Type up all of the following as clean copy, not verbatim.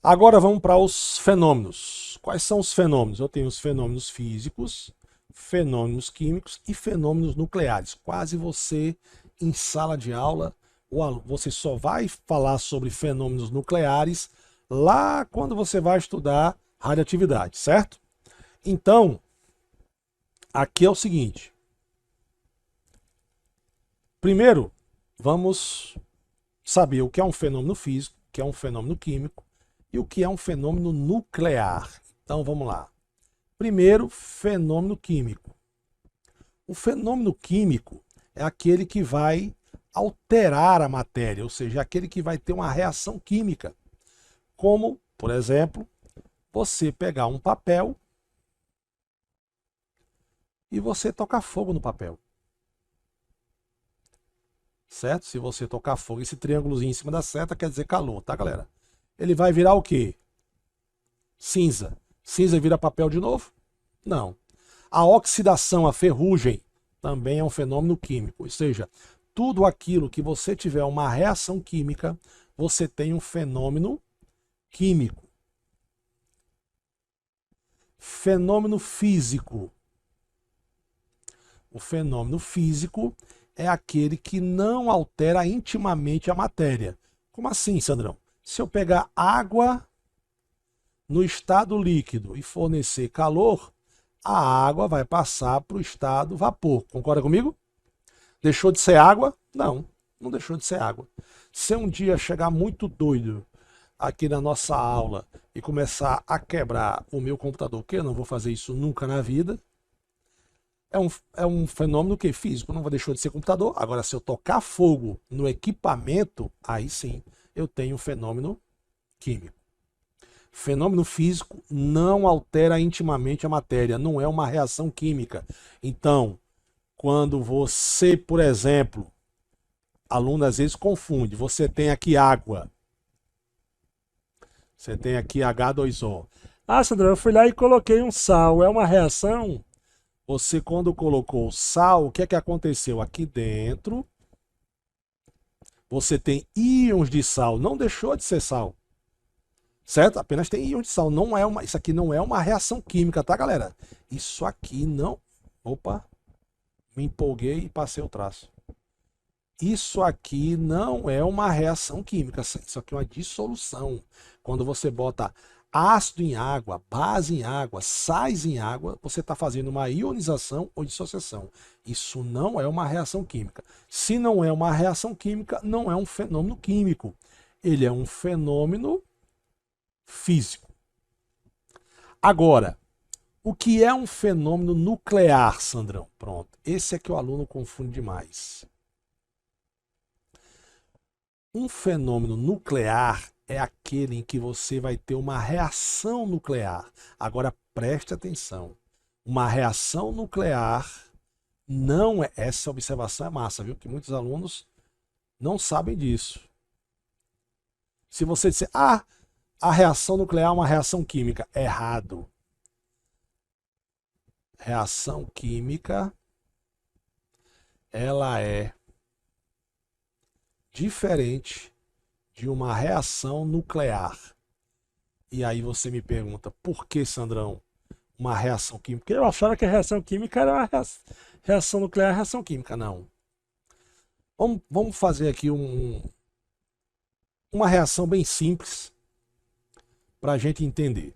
Agora vamos para os fenômenos. Quais são os fenômenos? Eu tenho os fenômenos físicos, fenômenos químicos e fenômenos nucleares. Quase você, em sala de aula, você só vai falar sobre fenômenos nucleares lá quando você vai estudar radioatividade, certo? Então, aqui é o seguinte. Primeiro, vamos saber o que é um fenômeno físico, o que é um fenômeno químico e o que é um fenômeno nuclear. Então vamos lá. Primeiro, fenômeno químico. O fenômeno químico é aquele que vai alterar a matéria, ou seja, aquele que vai ter uma reação química. Como, por exemplo, você pegar um papel e você tocar fogo no papel. Certo? Se você tocar fogo, esse triângulozinho em cima da seta quer dizer calor, tá, galera? Ele vai virar o quê? Cinza. Cinza vira papel de novo? Não. A oxidação, a ferrugem, também é um fenômeno químico. Ou seja, tudo aquilo que você tiver uma reação química, você tem um fenômeno químico. Fenômeno físico. O fenômeno físico é aquele que não altera intimamente a matéria. Como assim, Sandrão? Se eu pegar água no estado líquido e fornecer calor, a água vai passar para o estado vapor. Concorda comigo? Deixou de ser água? Não, não deixou de ser água. Se um dia chegar muito doido aqui na nossa aula e começar a quebrar o meu computador, que eu não vou fazer isso nunca na vida, é um fenômeno que físico, não vai deixar de ser computador. Agora, se eu tocar fogo no equipamento, aí sim eu tenho um fenômeno químico. Fenômeno físico não altera intimamente a matéria, não é uma reação química. Então, quando você, por exemplo, aluno às vezes confunde, você tem aqui água, você tem aqui H2O. Ah, Sandra, eu fui lá e coloquei um sal, é uma reação? Você, quando colocou o sal, o que é que aconteceu? Aqui dentro, você tem íons de sal, não deixou de ser sal. Certo? Apenas tem íons de sal. Isso aqui não é uma reação química, tá, galera? Isso aqui não. Opa, me empolguei e passei o traço. Isso aqui não é uma reação química, isso aqui é uma dissolução. Quando você bota ácido em água, base em água, sais em água, você está fazendo uma ionização ou dissociação. Isso não é uma reação química. Se não é uma reação química, não é um fenômeno químico. Ele é um fenômeno físico. Agora, o que é um fenômeno nuclear, Sandrão? Pronto, esse é que o aluno confunde demais. Um fenômeno nuclear é aquele em que você vai ter uma reação nuclear. Agora preste atenção. Uma reação nuclear não é. Essa observação é massa, viu? Que muitos alunos não sabem disso. Se você disser, a reação nuclear é uma reação química, errado. Reação química, ela é diferente de uma reação nuclear. E aí você me pergunta, por que, Sandrão, uma reação química? Porque eu achava que a reação química era uma reação nuclear, reação química. Não. Vamos fazer aqui uma reação bem simples para a gente entender.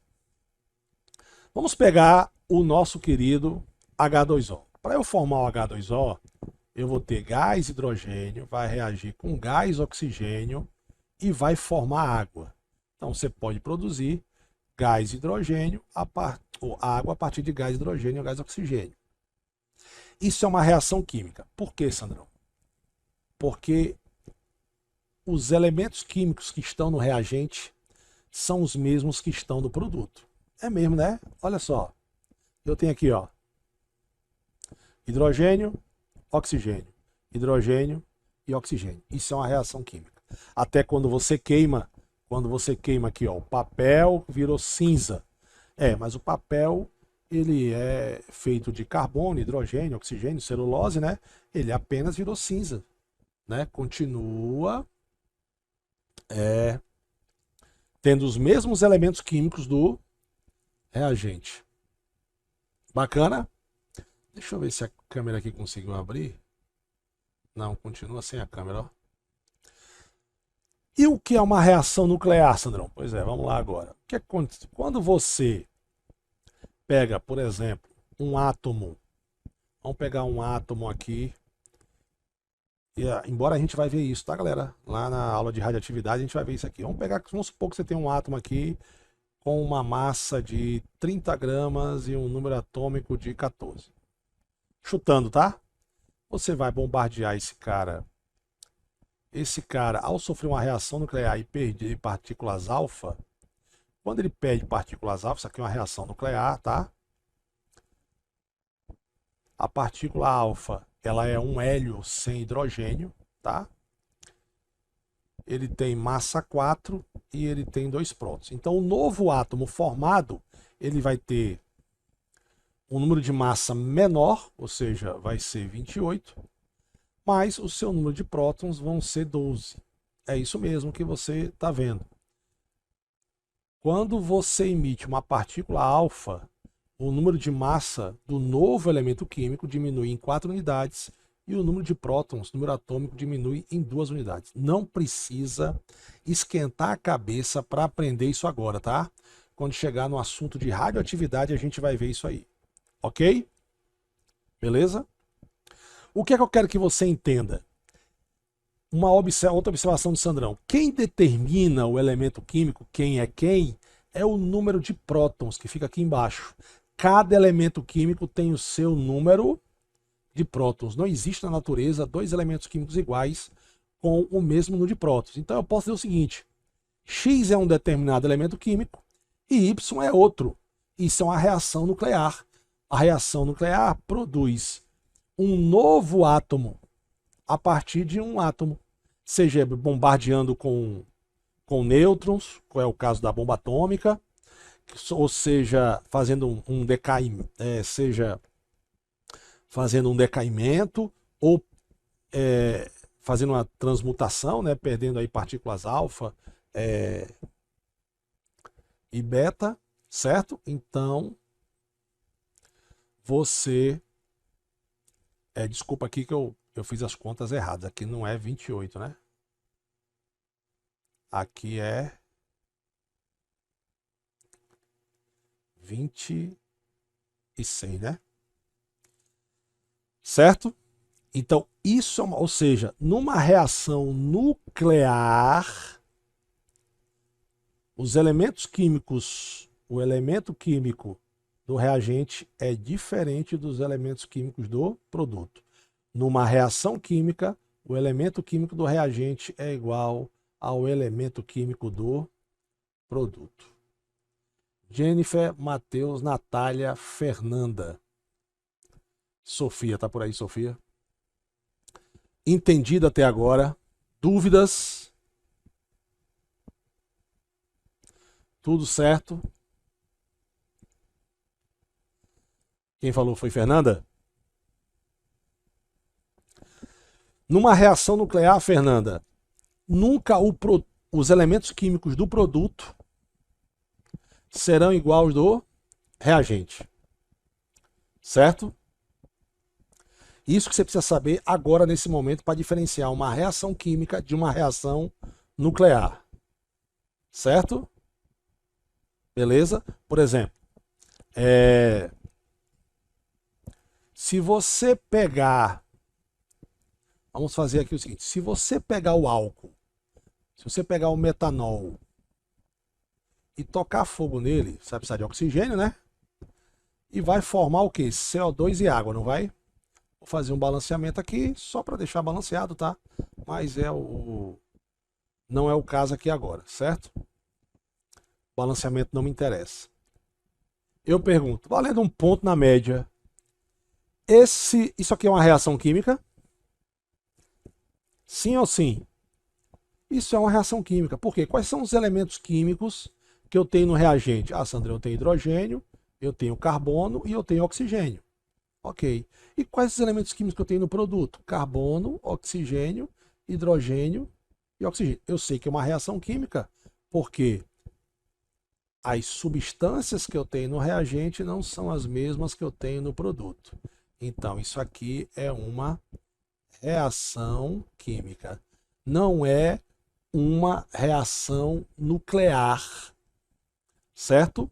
Vamos pegar o nosso querido H2O. Para eu formar o H2O, eu vou ter gás hidrogênio, vai reagir com gás oxigênio e vai formar água. Então você pode produzir gás hidrogênio, ou água a partir de gás hidrogênio ou gás oxigênio. Isso é uma reação química. Por que, Sandrão? Porque os elementos químicos que estão no reagente são os mesmos que estão no produto. É mesmo, né? Olha só. Eu tenho aqui, ó, hidrogênio, oxigênio, hidrogênio e oxigênio. Isso é uma reação química. Até quando você queima aqui, ó, o papel virou cinza. Mas o papel, ele é feito de carbono, hidrogênio, oxigênio, celulose, né? Ele apenas virou cinza, né? Continua tendo os mesmos elementos químicos do reagente. Bacana? Deixa eu ver se a câmera aqui conseguiu abrir. Não, continua sem a câmera, ó. E o que é uma reação nuclear, Sandrão? Pois é, vamos lá agora. O que acontece? Quando você pega, por exemplo, um átomo, vamos pegar um átomo aqui, e, embora a gente vai ver isso, tá, galera? Lá na aula de radioatividade a gente vai ver isso aqui. Vamos supor que você tem um átomo aqui com uma massa de 30 gramas e um número atômico de 14. Chutando, tá? Você vai bombardear esse cara. Esse cara, ao sofrer uma reação nuclear e perder partículas alfa, quando ele perde partículas alfa, isso aqui é uma reação nuclear, tá? A partícula alfa, ela é um hélio sem hidrogênio, tá? Ele tem massa 4 e ele tem 2 prótons. Então, o novo átomo formado, ele vai ter um número de massa menor, ou seja, vai ser 28, mas o seu número de prótons vão ser 12. É isso mesmo que você está vendo. Quando você emite uma partícula alfa, o número de massa do novo elemento químico diminui em 4 unidades e o número de prótons, número atômico, diminui em 2 unidades. Não precisa esquentar a cabeça para aprender isso agora, tá? Quando chegar no assunto de radioatividade, a gente vai ver isso aí. Ok? Beleza? O que é que eu quero que você entenda? Outra observação do Sandrão. Quem determina o elemento químico, quem, é o número de prótons, que fica aqui embaixo. Cada elemento químico tem o seu número de prótons. Não existe na natureza dois elementos químicos iguais com o mesmo número de prótons. Então eu posso dizer o seguinte: X é um determinado elemento químico e Y é outro. Isso é uma reação nuclear. A reação nuclear produz um novo átomo a partir de um átomo, seja bombardeando com nêutrons, qual é o caso da bomba atômica, ou seja, fazendo um decaimento, fazendo um decaimento, ou fazendo uma transmutação, né, perdendo aí partículas alfa e beta, certo? Então, você... desculpa aqui que eu fiz as contas erradas. Aqui não é 28, né? Aqui é 26, né? Certo? Então, isso é ou seja, numa reação nuclear, os elementos químicos, o elemento químico do reagente é diferente dos elementos químicos do produto. Numa reação química, o elemento químico do reagente é igual ao elemento químico do produto. Jennifer, Matheus, Natália, Fernanda. Sofia, tá por aí, Sofia? Entendido até agora? Dúvidas? Tudo certo? Quem falou foi Fernanda? Numa reação nuclear, Fernanda, nunca os elementos químicos do produto serão iguais aos do reagente. Certo? Isso que você precisa saber agora, nesse momento, para diferenciar uma reação química de uma reação nuclear. Certo? Beleza? Por exemplo, se você pegar... Vamos fazer aqui o seguinte: se você pegar o álcool, se você pegar o metanol e tocar fogo nele, você vai precisar de oxigênio, né? E vai formar o quê? CO2 e água, não vai? Vou fazer um balanceamento aqui, só para deixar balanceado, tá? Mas não é o caso aqui agora, certo? Balanceamento não me interessa. Eu pergunto, valendo um ponto na média, isso aqui é uma reação química? Sim ou sim? Isso é uma reação química. Por quê? Quais são os elementos químicos que eu tenho no reagente? Ah, Sandra, eu tenho hidrogênio, eu tenho carbono e eu tenho oxigênio. Ok. E quais os elementos químicos que eu tenho no produto? Carbono, oxigênio, hidrogênio e oxigênio. Eu sei que é uma reação química, porque as substâncias que eu tenho no reagente não são as mesmas que eu tenho no produto. Então, isso aqui é uma reação química. Não é uma reação nuclear, certo?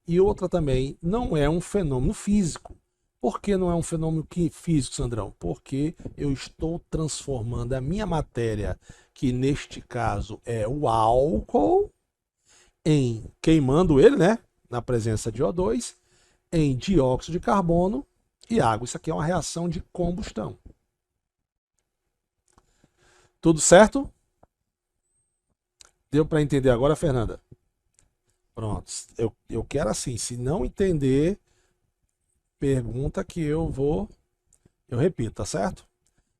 E outra também, não é um fenômeno físico. Por que não é um fenômeno físico, Sandrão? Porque eu estou transformando a minha matéria, que neste caso é o álcool, em queimando ele, né, na presença de O2, em dióxido de carbono e água. Isso aqui é uma reação de combustão. Tudo certo? Deu para entender agora, Fernanda? Pronto. Eu quero assim, se não entender, pergunta que eu repito, tá certo?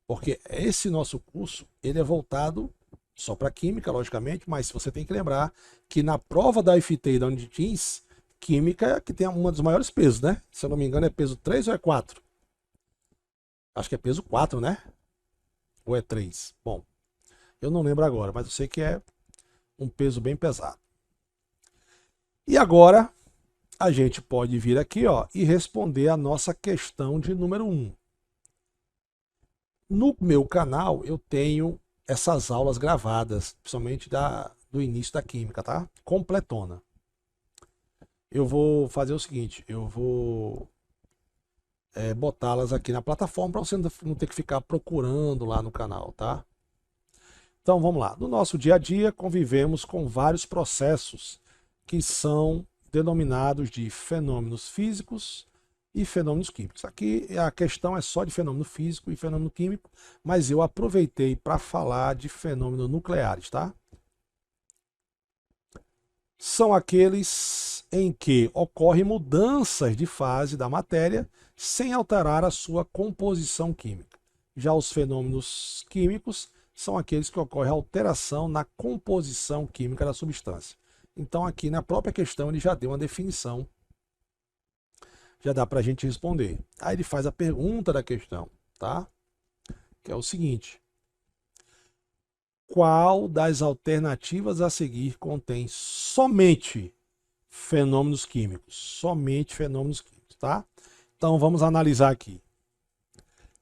Porque esse nosso curso, ele é voltado só para química, logicamente, mas você tem que lembrar que na prova da UFT e da Unitins, química é que tem uma dos maiores pesos, né? Se eu não me engano, é peso 3 ou é 4? Acho que é peso 4, né? Ou é 3? Bom, eu não lembro agora, mas eu sei que é um peso bem pesado. E agora a gente pode vir aqui, ó, e responder a nossa questão de número 1. No meu canal eu tenho essas aulas gravadas, principalmente do início da química, tá? Completona. Eu vou fazer o seguinte, eu vou botá-las aqui na plataforma para você não ter que ficar procurando lá no canal, tá? Então vamos lá. No nosso dia a dia convivemos com vários processos que são denominados de fenômenos físicos e fenômenos químicos. Aqui a questão é só de fenômeno físico e fenômeno químico, mas eu aproveitei para falar de fenômenos nucleares, tá? São aqueles em que ocorrem mudanças de fase da matéria sem alterar a sua composição química. Já os fenômenos químicos são aqueles que ocorre alteração na composição química da substância. Então aqui na própria questão ele já deu uma definição, já dá para a gente responder. Aí ele faz a pergunta da questão, tá? Que é o seguinte: qual das alternativas a seguir contém somente fenômenos químicos? Somente fenômenos químicos, tá? Então vamos analisar aqui.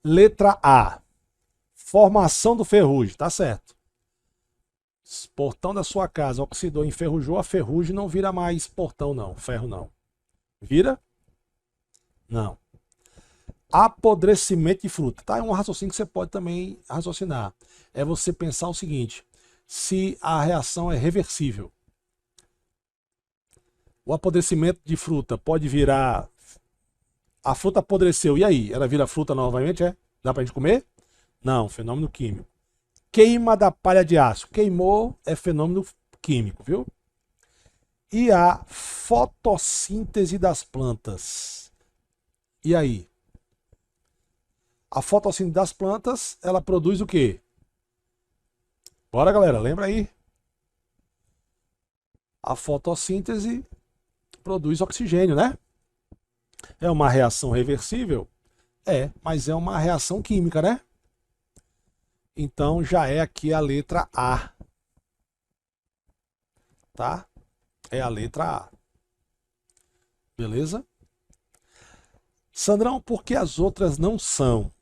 Letra A. Formação do ferrugem, tá certo. Portão da sua casa oxidou, enferrujou, a ferrugem não vira mais portão não, ferro não. Vira? Não. Apodrecimento de fruta. Tá? É um raciocínio que você pode também raciocinar. É você pensar o seguinte: se a reação é reversível, o apodrecimento de fruta pode virar. A fruta apodreceu, e aí? Ela vira fruta novamente? É? Dá pra gente comer? Não, fenômeno químico. Queima da palha de aço. Queimou é fenômeno químico, viu? E a fotossíntese das plantas. E aí? A fotossíntese das plantas, ela produz o quê? Bora, galera, lembra aí? A fotossíntese produz oxigênio, né? É uma reação reversível? É, mas é uma reação química, né? Então já é aqui a letra A. Tá? É a letra A. Beleza? Sandrão, por que as outras não são?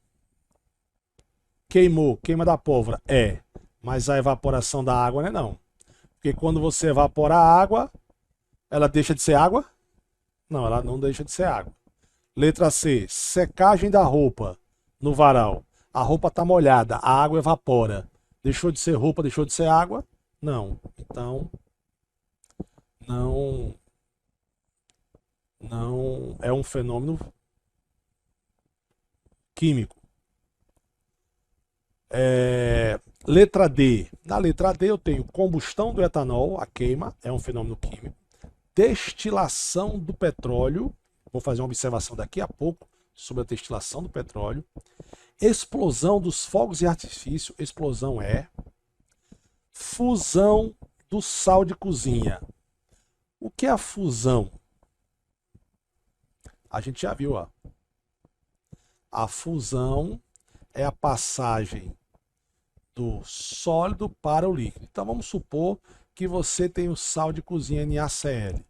Queimou, queima da pólvora? É. Mas a evaporação da água não é não. Porque quando você evapora a água, ela deixa de ser água? Não, ela não deixa de ser água. Letra C. Secagem da roupa no varal. A roupa está molhada, a água evapora. Deixou de ser roupa, deixou de ser água? Não. Então, não é um fenômeno químico. Letra D. Na letra D eu tenho combustão do etanol, a queima, é um fenômeno químico. Destilação do petróleo. Vou fazer uma observação daqui a pouco sobre a destilação do petróleo. Explosão dos fogos de artifício, explosão é. Fusão do sal de cozinha. O que é a fusão? A gente já viu, ó. A fusão é a passagem do sólido para o líquido. Então vamos supor que você tem o sal de cozinha NaCl.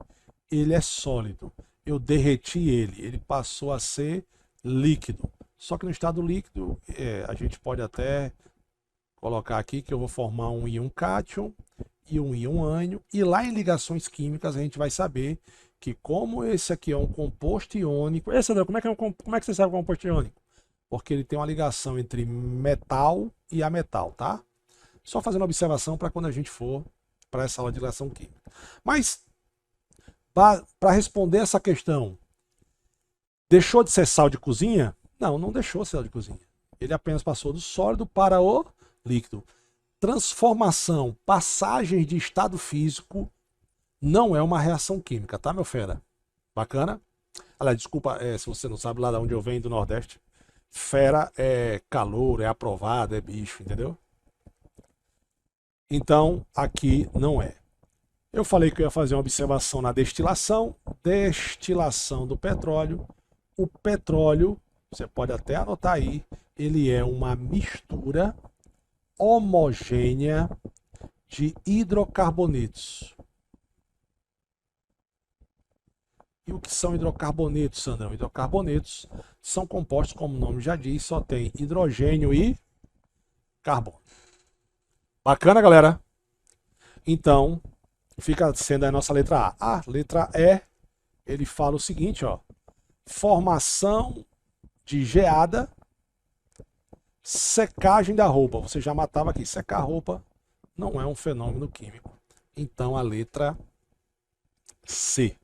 Ele é sólido. Eu derreti ele. Ele passou a ser líquido. Só que no estado líquido, a gente pode até colocar aqui que eu vou formar um íon cátion e um íon ânion. E lá em ligações químicas a gente vai saber que como esse aqui é um composto iônico... Sandro, como é que você sabe que é um composto iônico? Porque ele tem uma ligação entre metal e ametal, tá? Só fazendo observação para quando a gente for para essa aula de ligação química. Mas, para responder essa questão, deixou de ser sal de cozinha? Não, não deixou de ser sal de cozinha. Ele apenas passou do sólido para o líquido. Transformação, passagem de estado físico, não é uma reação química, tá, meu fera? Bacana? Aliás, desculpa, se você não sabe lá de onde eu venho, do Nordeste. Fera é calor, é aprovado, é bicho, entendeu? Então, aqui não é. Eu falei que eu ia fazer uma observação na destilação. Destilação do petróleo. O petróleo, você pode até anotar aí, ele é uma mistura homogênea de hidrocarbonetos. E o que são hidrocarbonetos, Sandrão? Hidrocarbonetos são compostos, como o nome já diz, só tem hidrogênio e carbono. Bacana, galera? Então, fica sendo a nossa letra A. A letra E, ele fala o seguinte, ó. Formação de geada, secagem da roupa. Você já matava aqui. Secar a roupa não é um fenômeno químico. Então, a letra C.